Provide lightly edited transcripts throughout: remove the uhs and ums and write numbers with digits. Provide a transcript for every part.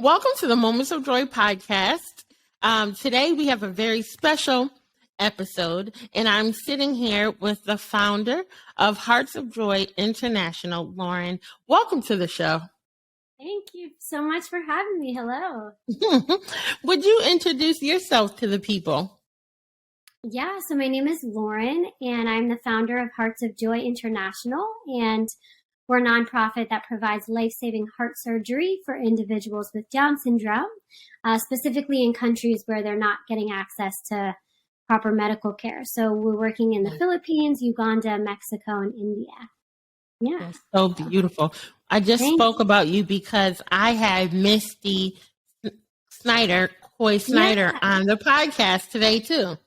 Welcome to the Moments of Joy podcast. Today we have a very special episode, and I'm sitting here with the founder of Hearts of Joy International, Lauren. Welcome to the show. Thank you so much for having me. Hello. Would you introduce yourself to the people? Yeah, so my name is Lauren, and I'm the founder of Hearts of Joy International, and we're a nonprofit that provides life-saving heart surgery for individuals with Down syndrome, specifically in countries where they're not getting access to proper medical care. So we're working in the Philippines, Uganda, Mexico, and India. Yeah. That's so beautiful. I just spoke about you because I had Misty Coy Snyder on the podcast today too.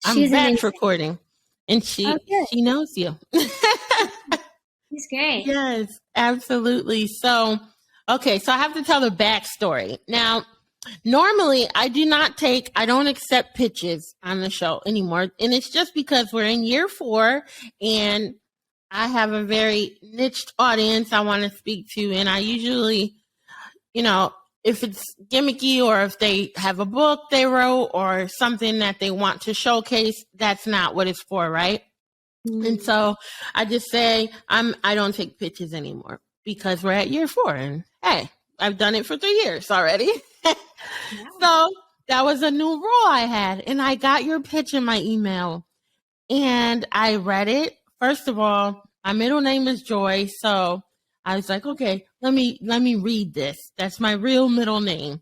I'm batch recording, and she knows you. He's great. Yes, absolutely. So I have to tell the backstory. Now, normally I don't accept pitches on the show anymore. And it's just because we're in year 4 and I have a very niched audience I want to speak to. And I usually, if it's gimmicky or if they have a book they wrote or something that they want to showcase, that's not what it's for, right? And so I just say I don't take pitches anymore because we're at year 4 and hey, I've done it for 3 years already. So that was a new rule I had, and I got your pitch in my email and I read it. First of all, my middle name is Joy, so I was like, okay, let me read this. That's my real middle name.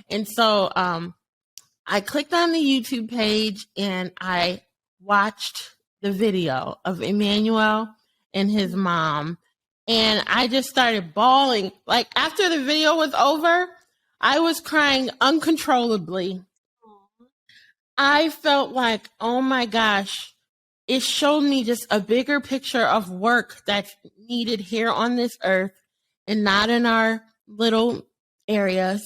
And so I clicked on the YouTube page and I watched the video of Emmanuel and his mom. And I just started bawling. Like after the video was over, I was crying uncontrollably. I felt like, oh my gosh, it showed me just a bigger picture of work that's needed here on this earth and not in our little areas,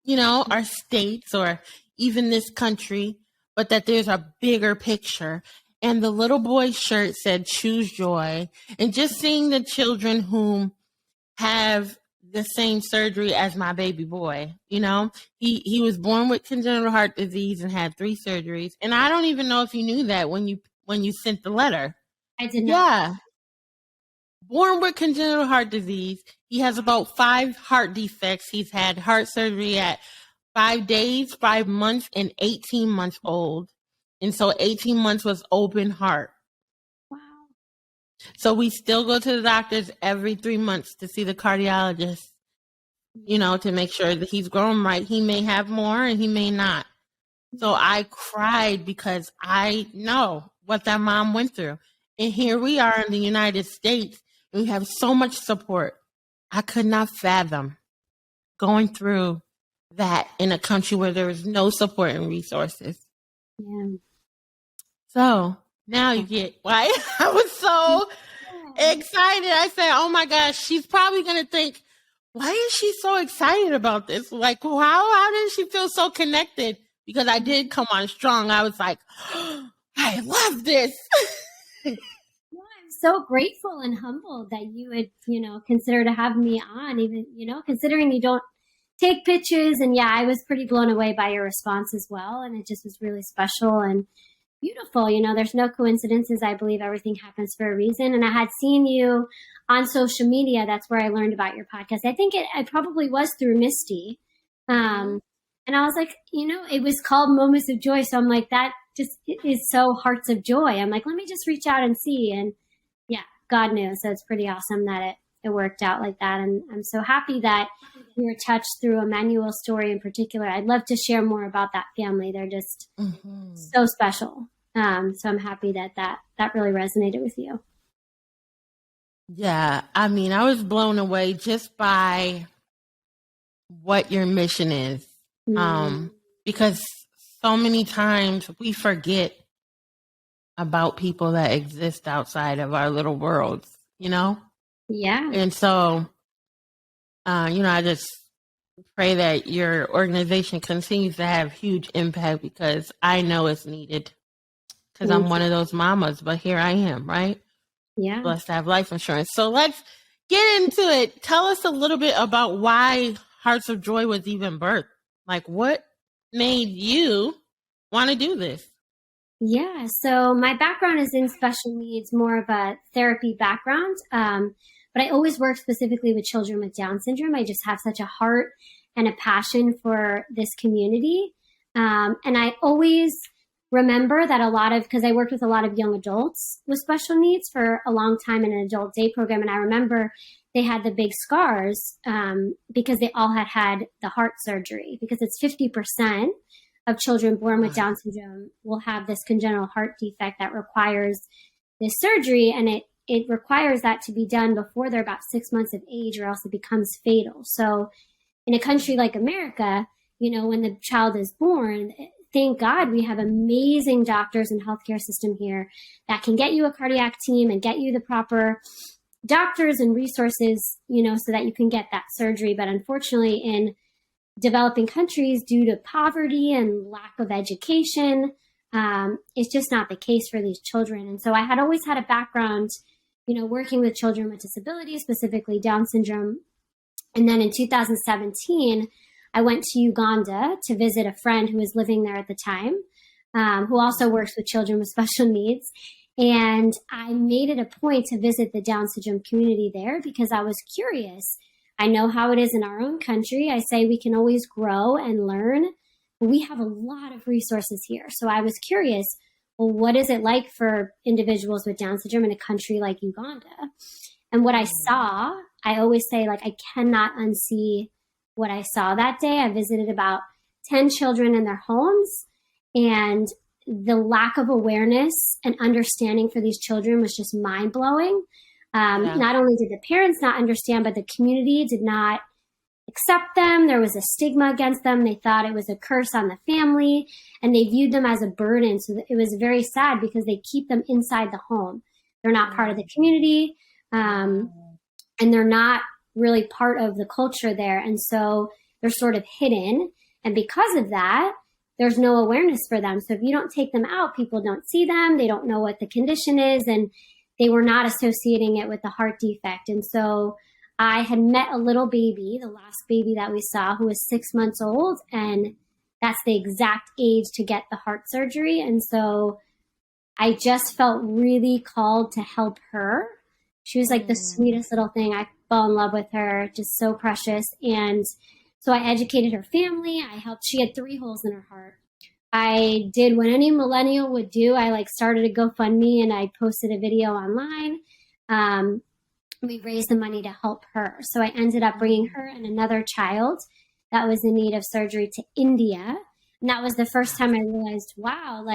our states or even this country, but that there's a bigger picture. And the little boy's shirt said, choose joy. And just seeing the children who have the same surgery as my baby boy, he was born with congenital heart disease and had 3 surgeries. And I don't even know if you knew that when you sent the letter. I did not. Yeah. Born with congenital heart disease. He has about 5 heart defects. He's had heart surgery at 5 days, 5 months, and 18 months old. And so 18 months was open heart. Wow. So we still go to the doctors every 3 months to see the cardiologist, to make sure that he's growing right. He may have more and he may not. So I cried because I know what that mom went through. And here we are in the United States, and we have so much support. I could not fathom going through that in a country where there is no support and resources. Yeah. So now you get why I was so excited. I said, oh my gosh, she's probably going to think, why is she so excited about this? Like, how did she feel so connected? Because I did come on strong. I was like, oh, I love this. Well, I'm so grateful and humbled that you would, consider to have me on, even, considering you don't take pictures. And yeah, I was pretty blown away by your response as well. And it just was really special and beautiful. There's no coincidences. I believe everything happens for a reason. And I had seen you on social media. That's where I learned about your podcast. I think it probably was through Misty. And I was like, it was called Moments of Joy. So I'm like, that just is so Hearts of Joy. I'm like, let me just reach out and see. And yeah, God knew. So it's pretty awesome that it worked out like that. And I'm so happy that you were touched through Emmanuel's story in particular. I'd love to share more about that family. They're just so special. So I'm happy that really resonated with you. Yeah. I mean, I was blown away just by what your mission is. Because so many times we forget about people that exist outside of our little worlds, Yeah. And so, I just pray that your organization continues to have huge impact because I know it's needed because I'm one of those mamas, but here I am, right? Yeah. Blessed to have life insurance. So let's get into it. Tell us a little bit about why Hearts of Joy was even birthed? Like, what made you want to do this? Yeah, so my background is in special needs, more of a therapy background. But I always work specifically with children with Down syndrome. I just have such a heart and a passion for this community. And I always remember that because I worked with a lot of young adults with special needs for a long time in an adult day program. And I remember they had the big scars because they all had the heart surgery, because it's 50% of children born with Down syndrome will have this congenital heart defect that requires this surgery. And it requires that to be done before they're about 6 months of age, or else it becomes fatal. So in a country like America, when the child is born, thank God we have amazing doctors and healthcare system here that can get you a cardiac team and get you the proper doctors and resources, so that you can get that surgery. But unfortunately, in developing countries, due to poverty and lack of education, it's just not the case for these children. And so I had always had a background, working with children with disabilities, specifically Down syndrome. And then in 2017, I went to Uganda to visit a friend who was living there at the time, who also works with children with special needs. And I made it a point to visit the Down syndrome community there because I was curious. I know how it is in our own country. I say we can always grow and learn, but we have a lot of resources here. So I was curious, well, what is it like for individuals with Down syndrome in a country like Uganda? And what I saw, I always say, I cannot unsee what I saw that day. I visited about 10 children in their homes, and the lack of awareness and understanding for these children was just mind-blowing. Not only did the parents not understand, but the community did not accept them. There was a stigma against them. They thought it was a curse on the family, and they viewed them as a burden. So it was very sad because they keep them inside the home. They're not part of the community, and they're not really part of the culture there. And so they're sort of hidden. And because of that, there's no awareness for them. So if you don't take them out, people don't see them. They don't know what the condition is. And they were not associating it with the heart defect. And so I had met a little baby, the last baby that we saw, who was 6 months old. And that's the exact age to get the heart surgery. And so I just felt really called to help her. She was like the sweetest little thing. I fell in love with her, just so precious. And so I educated her family. I helped. She had 3 holes in her heart. I did what any millennial would do. I started a GoFundMe and I posted a video online. We raised the money to help her. So I ended up bringing her and another child that was in need of surgery to India. And that was the first time I realized, wow,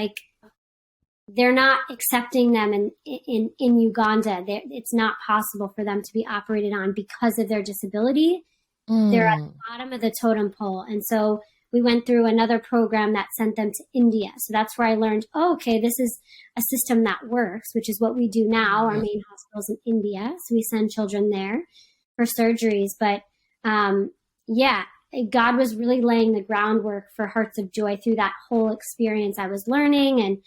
they're not accepting them in Uganda. It's not possible for them to be operated on because of their disability. They're at the bottom of the totem pole. And so we went through another program that sent them to India. So that's where I learned, okay, this is a system that works, which is what we do now. Our main hospital's in India. So we send children there for surgeries. But God was really laying the groundwork for Hearts of Joy through that whole experience. I was learning and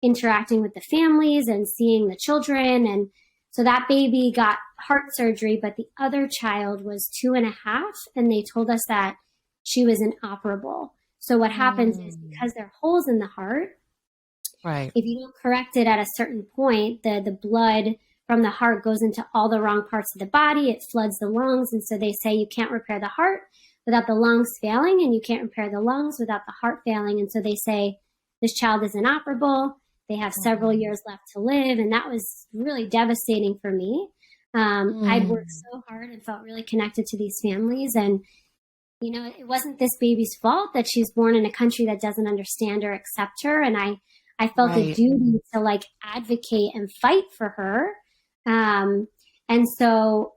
interacting with the families and seeing the children. And so that baby got heart surgery, but the other child was 2.5. And they told us that she was inoperable. So what happens is, because there are holes in the heart, right? If you don't correct it at a certain point, the blood from the heart goes into all the wrong parts of the body. It floods the lungs. And so they say you can't repair the heart without the lungs failing, and you can't repair the lungs without the heart failing. And so they say this child is inoperable. They have several years left to live. And that was really devastating for me. I'd worked so hard and felt really connected to these families. And it wasn't this baby's fault that she's born in a country that doesn't understand or accept her. And I felt a duty to advocate and fight for her. And so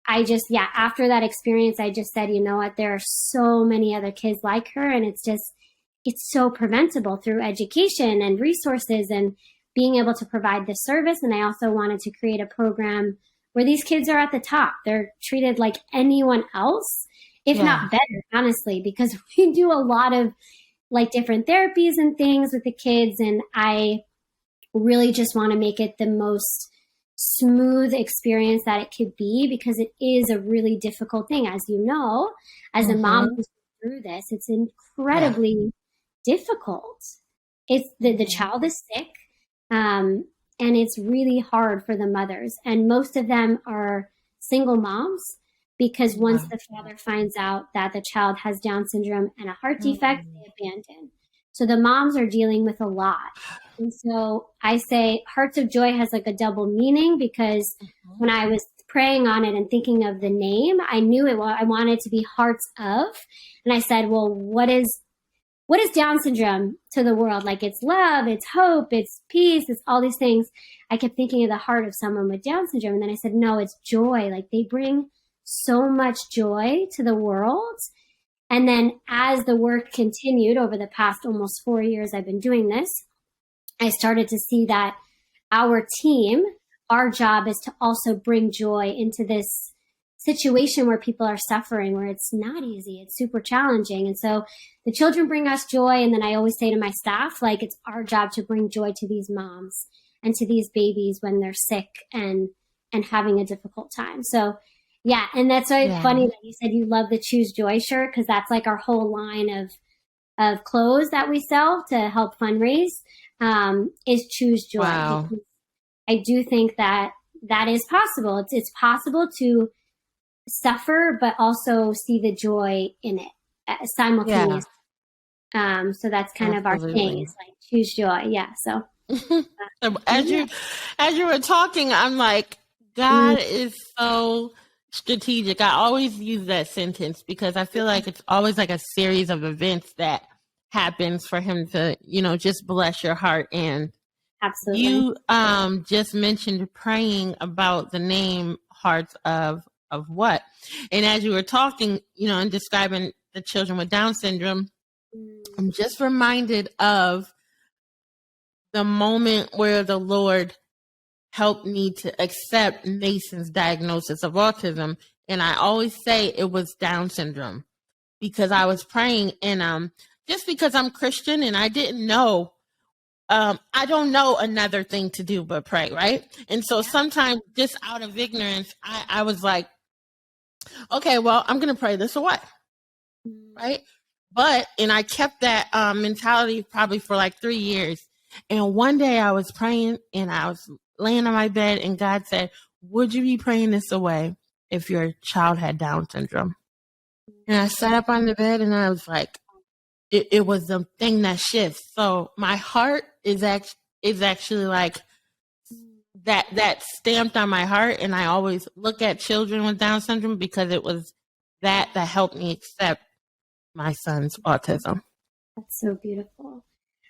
I just, after that experience, I just said, you know what, there are so many other kids like her. And it's so preventable through education and resources and being able to provide this service. And I also wanted to create a program where these kids are at the top. They're treated like anyone else, if not better, honestly, because we do a lot of different therapies and things with the kids. And I really just want to make it the most smooth experience that it could be, because it is a really difficult thing. As you know, as a mom who's through this, it's incredibly difficult. It's the child is sick, and it's really hard for the mothers. And most of them are single moms, because once the father finds out that the child has Down syndrome and a heart defect, they abandon. So the moms are dealing with a lot. And so I say Hearts of Joy has like a double meaning, because when I was praying on it and thinking of the name, I knew I wanted to be Hearts of. And I said, well, what is Down syndrome to the world? Like, it's love, it's hope, it's peace, it's all these things. I kept thinking of the heart of someone with Down syndrome. And then I said, no, it's joy. Like, they bring so much joy to the world. And then as the work continued over the past almost 4 years I've been doing this, I started to see that our team, our job is to also bring joy into this situation where people are suffering, where it's not easy, it's super challenging. And so the children bring us joy. And then I always say to my staff, like, it's our job to bring joy to these moms and to these babies when they're sick and having a difficult time. So yeah, and that's why it's funny that you said you love the Choose Joy shirt, because that's like our whole line of clothes that we sell to help fundraise, is Choose Joy. Wow. I do think that is possible. It's possible to suffer, but also see the joy in it simultaneously. Yeah. So that's kind of our thing. It's like Choose Joy. Yeah. So as you were talking, I'm like, God is so strategic. I always use that sentence because I feel like it's always like a series of events that happens for him to, just bless your heart. And absolutely, you just mentioned praying about the name Hearts of what? And as you were talking, and describing the children with Down syndrome, I'm just reminded of the moment where the Lord helped me to accept Mason's diagnosis of autism. And I always say it was Down syndrome because I was praying, and just because I'm Christian and I didn't know, I don't know another thing to do but pray, right? And so sometimes just out of ignorance, I was like, okay, well, I'm going to pray this away, right? And I kept that mentality probably for like 3 years. And one day I was praying and I was laying on my bed and God said, would you be praying this away if your child had Down syndrome? And I sat up on the bed and I was like, it was the thing that shifts. So my heart is actually like that stamped on my heart. And I always look at children with Down syndrome because it was that helped me accept my son's autism. That's so beautiful.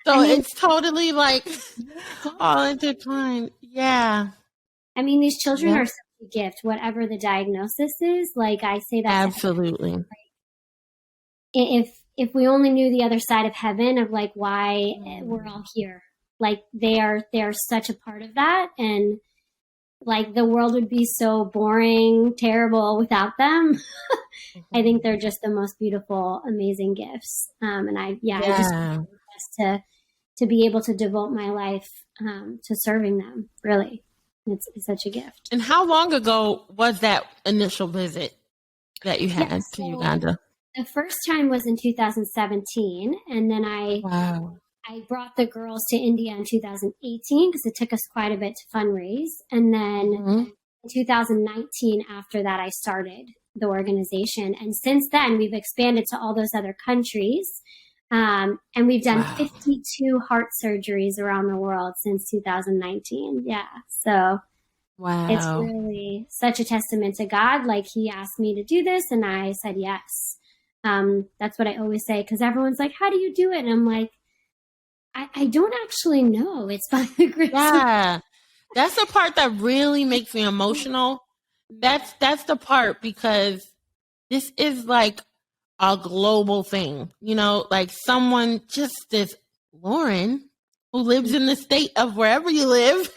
So it's totally like all intertwined. Yeah. I mean, these children are such a gift, whatever the diagnosis is. Like I say that. Absolutely. If we only knew the other side of heaven of like why we're all here, like they're such a part of that. And like the world would be so boring, terrible without them. I think they're just the most beautiful, amazing gifts. And I just want to be able to devote my life to serving them. Really, it's such a gift. And how long ago was that initial visit that you had to Uganda? The first time was in 2017, and then I brought the girls to India in 2018 because it took us quite a bit to fundraise. And then in 2019, after that, I started the organization. And since then, we've expanded to all those other countries. And we've done 52 heart surgeries around the world since 2019. Yeah. So it's really such a testament to God. Like he asked me to do this and I said yes. That's what I always say, because everyone's like, how do you do it? And I'm like, I don't actually know. It's by the grace. Yeah. That's the part that really makes me emotional. That's the part, because this is like a global thing, like someone just this Lauren who lives in the state of wherever you live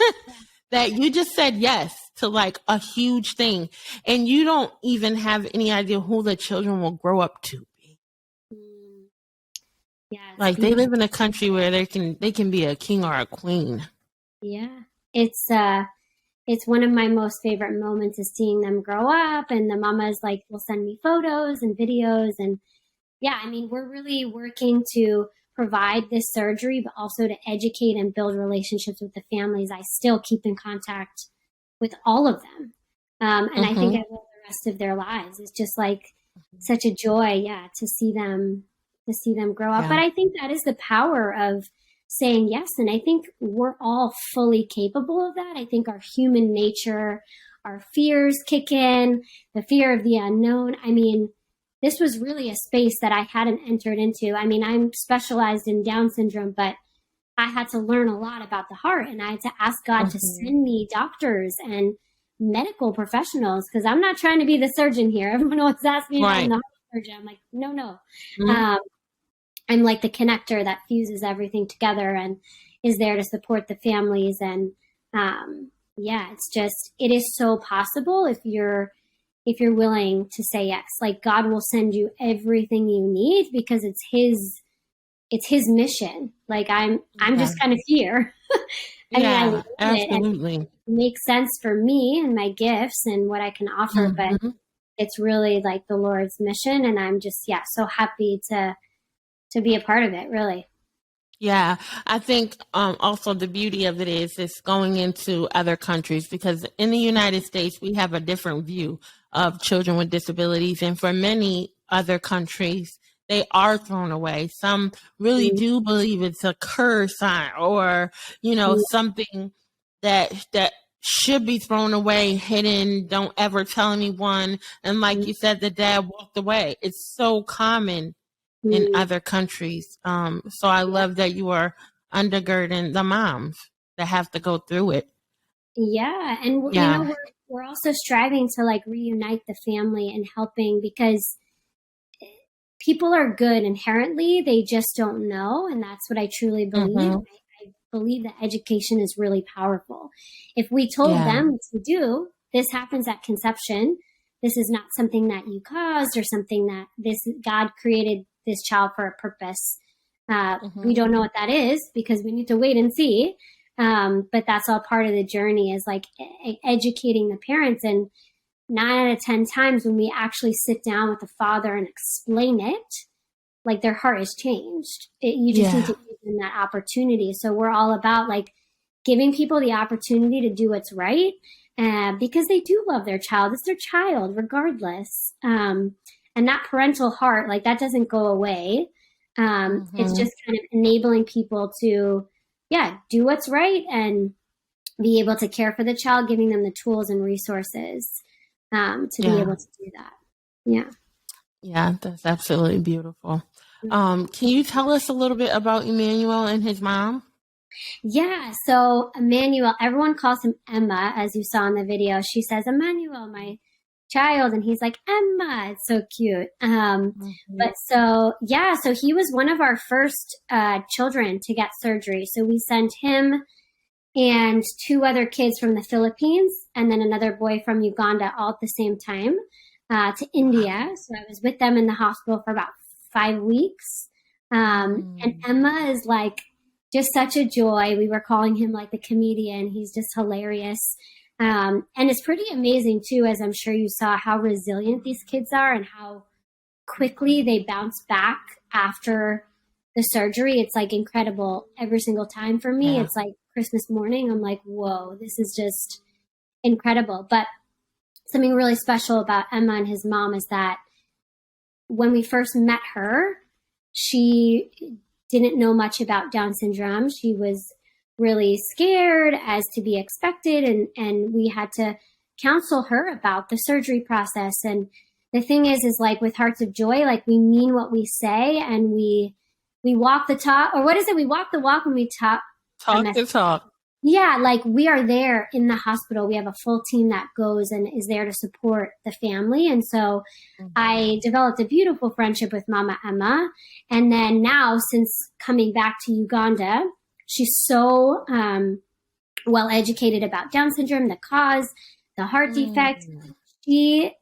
that you just said yes to like a huge thing, and you don't even have any idea who the children will grow up to be. Yeah, like they live in a country where they can be a king or a queen. Yeah, it's it's one of my most favorite moments is seeing them grow up, and the mamas like will send me photos and videos. And yeah, I mean, we're really working to provide this surgery, but also to educate and build relationships with the families. I still keep in contact with all of them. And I think I will the rest of their lives. It's just like such a joy, yeah, to see them grow up. Yeah. But I think that is the power of saying yes. And I think we're all fully capable of that. I think our human nature, our fears kick in, the fear of the unknown. I mean, this was really a space that I hadn't entered into. I mean, I'm specialized in Down syndrome, but I had to learn a lot about the heart, and I had to ask God to send me doctors and medical professionals, because I'm not trying to be the surgeon here. Everyone always asks me if I'm the heart surgeon. I'm like, no. I'm like the connector that fuses everything together and is there to support the families. And it is so possible if you're willing to say yes. Like, God will send you everything you need because it's his mission. Like, I'm just kind of here. I mean, I love absolutely. it makes sense for me and my gifts and what I can offer, but it's really like the Lord's mission. And I'm just, so happy to be a part of it, really. Yeah, I think also the beauty of it is it's going into other countries, because in the United States, we have a different view of children with disabilities. And for many other countries, they are thrown away. Some really do believe it's a curse or, something that should be thrown away, hidden, don't ever tell anyone. And like you said, the dad walked away. It's so common in other countries. So I love that you are undergirding the moms that have to go through it. Yeah. And, we're also striving to like reunite the family and helping, because people are good inherently. They just don't know. And that's what I truly believe. I believe that education is really powerful. If we told them what to do, this happens at conception. This is not something that you caused or something that God created this child for a purpose. We don't know what that is because we need to wait and see. But that's all part of the journey, is like educating the parents. And 9 out of 10 times when we actually sit down with the father and explain it, like their heart is changed. You just need to give them that opportunity. So we're all about like giving people the opportunity to do what's right, because they do love their child. It's their child regardless. And that parental heart, like that doesn't go away. It's just kind of enabling people to, do what's right and be able to care for the child, giving them the tools and resources to be able to do that. Yeah. Yeah, that's absolutely beautiful. Can you tell us a little bit about Emmanuel and his mom? Yeah. So Emmanuel, everyone calls him Emma, as you saw in the video. She says, Emmanuel, my child, and he's like, Emma. It's so cute. But so he was one of our first children to get surgery. So we sent him and 2 other kids from the Philippines and then another boy from Uganda all at the same time to India. So I was with them in the hospital for about 5 weeks. And Emma is like just such a joy. We were calling him like the comedian. He's just hilarious. And it's pretty amazing too, as I'm sure you saw, how resilient these kids are and how quickly they bounce back after the surgery. It's like incredible every single time for me. It's like Christmas morning. I'm like, whoa, this is just incredible. But something really special about Emma and his mom is that when we first met her, she didn't know much about Down syndrome. She was really scared, as to be expected, and we had to counsel her about the surgery process. And the thing is like with Hearts of Joy, like we mean what we say, and we walk the talk, or what is it? We walk the walk when we talk the talk. Yeah, like we are there in the hospital. We have a full team that goes and is there to support the family. And so I developed a beautiful friendship with Mama Emma. And then now, since coming back to Uganda, she's so well educated about Down syndrome, the cause, the heart defect. She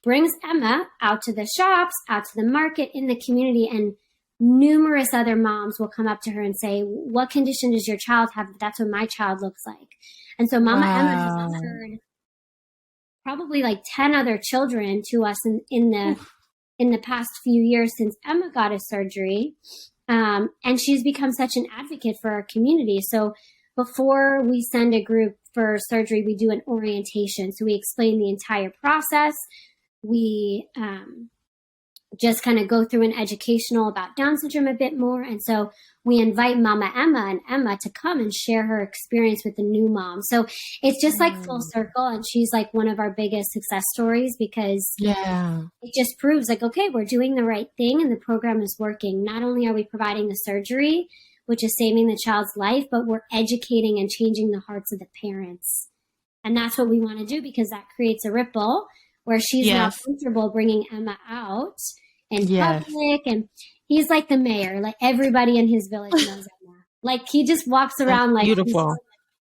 brings Emma out to the shops, out to the market, in the community, and numerous other moms will come up to her and say, what condition does your child have? That's what my child looks like. And so Mama Emma has Wow. referred probably like 10 other children to us in the past few years since Emma got a surgery. And she's become such an advocate for our community. So before we send a group for surgery, we do an orientation. So we explain the entire process. We just kind of go through an educational about Down syndrome a bit more. And so we invite Mama Emma and Emma to come and share her experience with the new mom. So it's just like full circle. And she's like one of our biggest success stories because it just proves like, okay, we're doing the right thing and the program is working. Not only are we providing the surgery, which is saving the child's life, but we're educating and changing the hearts of the parents. And that's what we want to do because that creates a ripple where she's now comfortable bringing Emma out in public. And he's like the mayor, like everybody in his village knows Emma. Like he just walks around like beautiful.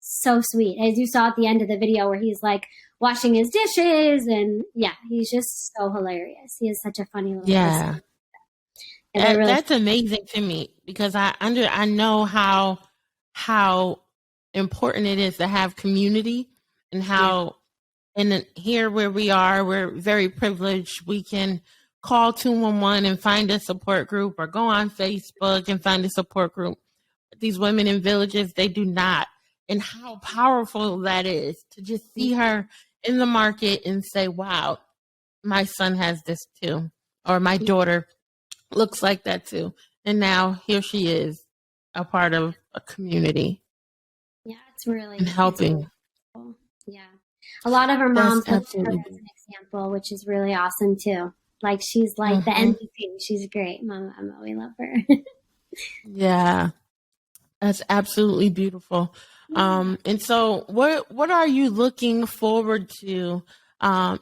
So sweet. As you saw at the end of the video where he's like washing his dishes and he's just so hilarious. He is such a funny little person. That's amazing to me because I know how important it is to have community and how and here where we are, we're very privileged. We can call 211 and find a support group or go on Facebook and find a support group. These women in villages, they do not. And how powerful that is to just see her in the market and say, wow, my son has this too, or my daughter looks like that too. And now here she is, a part of a community. Yeah, it's really helping. Really a lot of our moms look at her as an example, which is really awesome too. Like she's like the MVP. She's great, Mama Emma. We love her. Yeah, that's absolutely beautiful. And so, what are you looking forward to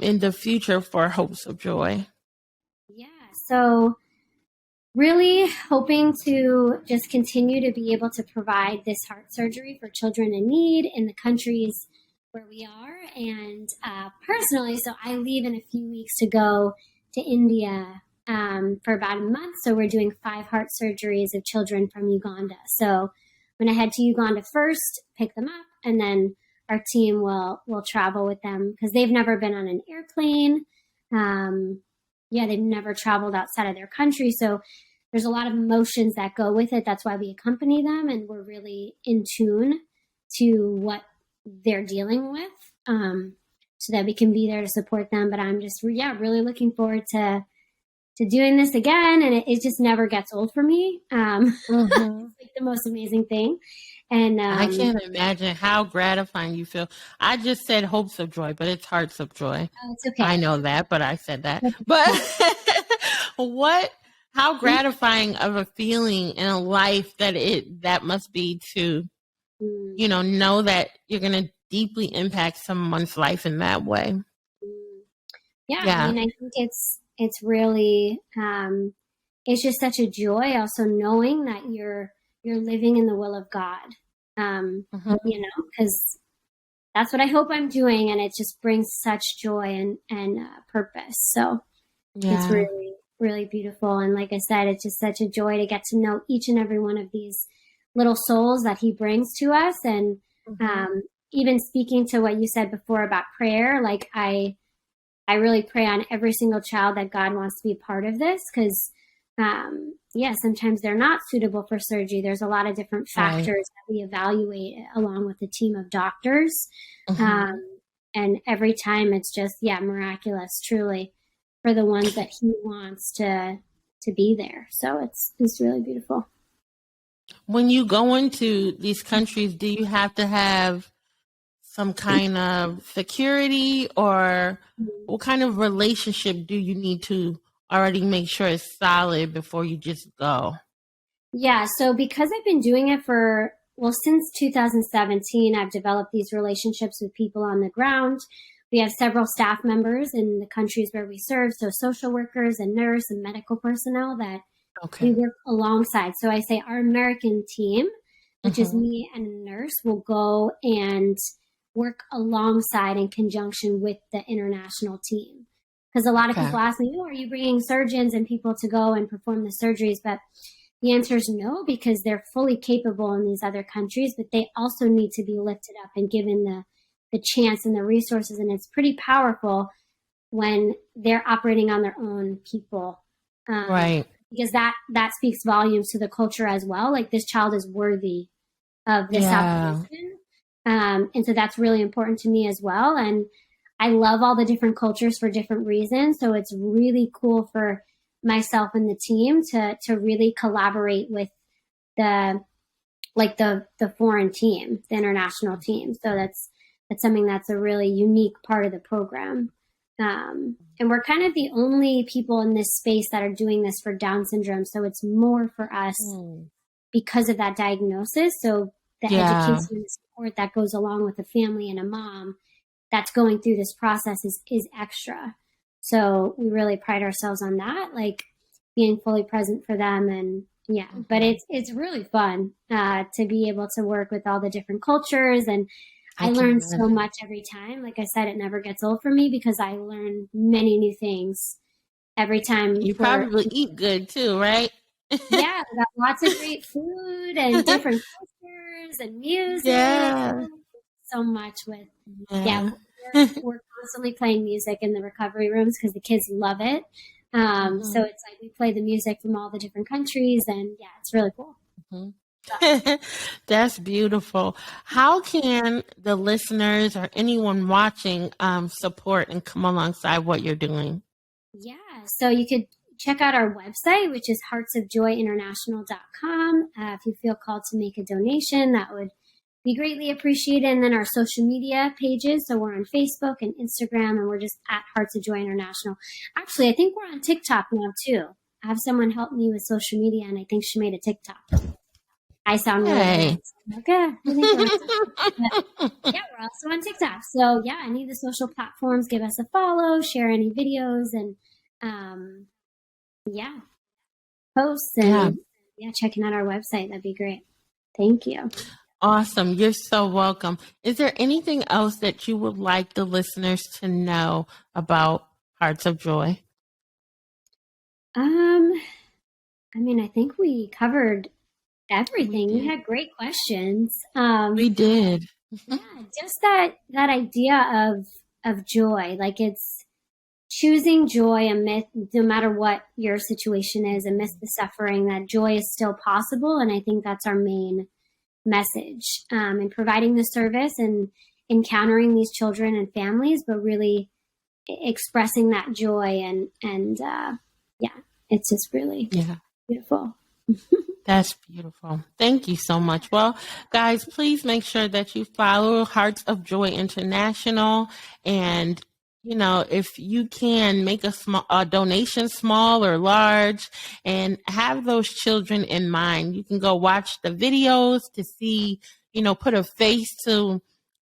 in the future for Hopes of Joy? Yeah, so really hoping to just continue to be able to provide this heart surgery for children in need in the countries where we are. And personally, so I leave in a few weeks to go to India for about a month. So we're doing 5 heart surgeries of children from Uganda. So I'm going to head to Uganda first, pick them up, and then our team will travel with them because they've never been on an airplane. They've never traveled outside of their country. So there's a lot of emotions that go with it. That's why we accompany them, and we're really in tune to what they're dealing with so that we can be there to support them. But I'm just, really looking forward to doing this again. And it just never gets old for me. It's like the most amazing thing. And I can't imagine how gratifying you feel. I just said Hopes of Joy, but it's Hearts of Joy. Oh, it's okay. I know that, but I said that. But how gratifying of a feeling in a life that must be to, know that you're going to deeply impact someone's life in that way. I mean, I think it's really, it's just such a joy also knowing that you're living in the will of God, because that's what I hope I'm doing. And it just brings such joy and purpose. So it's really, really beautiful. And like I said, it's just such a joy to get to know each and every one of these little souls that he brings to us. And even speaking to what you said before about prayer, like I really pray on every single child that God wants to be a part of this because, sometimes they're not suitable for surgery. There's a lot of different factors that we evaluate along with a team of doctors. And every time it's just, miraculous, truly, for the ones that he wants to be there. So it's really beautiful. When you go into these countries, do you have to have some kind of security, or what kind of relationship do you need to already make sure it's solid before you just go? Yeah, so because I've been doing it since 2017, I've developed these relationships with people on the ground. We have several staff members in the countries where we serve, so social workers and nurse and medical personnel that we work alongside. So I say our American team, which is me and a nurse, will go and work alongside in conjunction with the international team. Because a lot of people ask me, oh, are you bringing surgeons and people to go and perform the surgeries? But the answer is no, because they're fully capable in these other countries, but they also need to be lifted up and given the chance and the resources. And it's pretty powerful when they're operating on their own people. Right. Because that speaks volumes to the culture as well. Like, this child is worthy of this operation. And so that's really important to me as well. And I love all the different cultures for different reasons. So it's really cool for myself and the team to really collaborate with the foreign team, the international team. So that's something that's a really unique part of the program. And we're kind of the only people in this space that are doing this for Down syndrome. So it's more for us because of that diagnosis. So the education and support that goes along with a family and a mom that's going through this process is extra. So we really pride ourselves on that, like being fully present for them. And but it's really fun to be able to work with all the different cultures. And I learn so much every time. Like I said, it never gets old for me because I learn many new things every time. You probably eat good too, right? Yeah, we got lots of great food and different cultures and music. Yeah. So much with we're constantly playing music in the recovery rooms because the kids love it. So it's like we play the music from all the different countries, and it's really cool. That's beautiful. How can the listeners or anyone watching support and come alongside what you're doing? Yeah, so you could check out our website, which is heartsofjoyinternational.com. If you feel called to make a donation, that would be greatly appreciated. And then our social media pages. So we're on Facebook and Instagram, and we're just at Hearts of Joy International. Actually, I think we're on TikTok now too. I have someone help me with social media, and I think she made a TikTok. I sound really bad. Okay. We're also on TikTok. So any of the social platforms, give us a follow, share any videos, and posts and checking out our website. That'd be great. Thank you. Awesome. You're so welcome. Is there anything else that you would like the listeners to know about Hearts of Joy? I think we covered everything. You had great questions. We did. Just that idea of joy. Like, it's choosing joy amidst, no matter what your situation is, amidst the suffering, that joy is still possible. And I think that's our main message in providing the service and encountering these children and families, but really expressing that joy and it's just really beautiful. That's beautiful. Thank you so much. Well, guys, please make sure that you follow Hearts of Joy International. And, if you can make a donation, small or large, and have those children in mind. You can go watch the videos to see, put a face to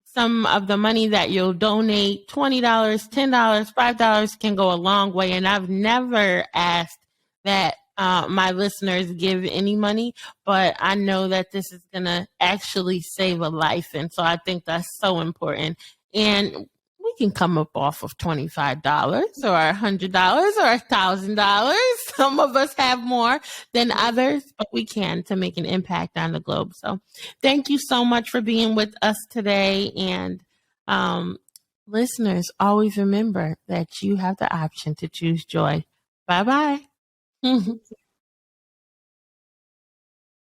some of the money that you'll donate. $20, $10, $5 can go a long way. And I've never asked that my listeners give any money, but I know that this is going to actually save a life. And so I think that's so important. And we can come up off of $25 or $100 or $1,000. Some of us have more than others, but we can to make an impact on the globe. So thank you so much for being with us today. And listeners, always remember that you have the option to choose joy. Bye-bye.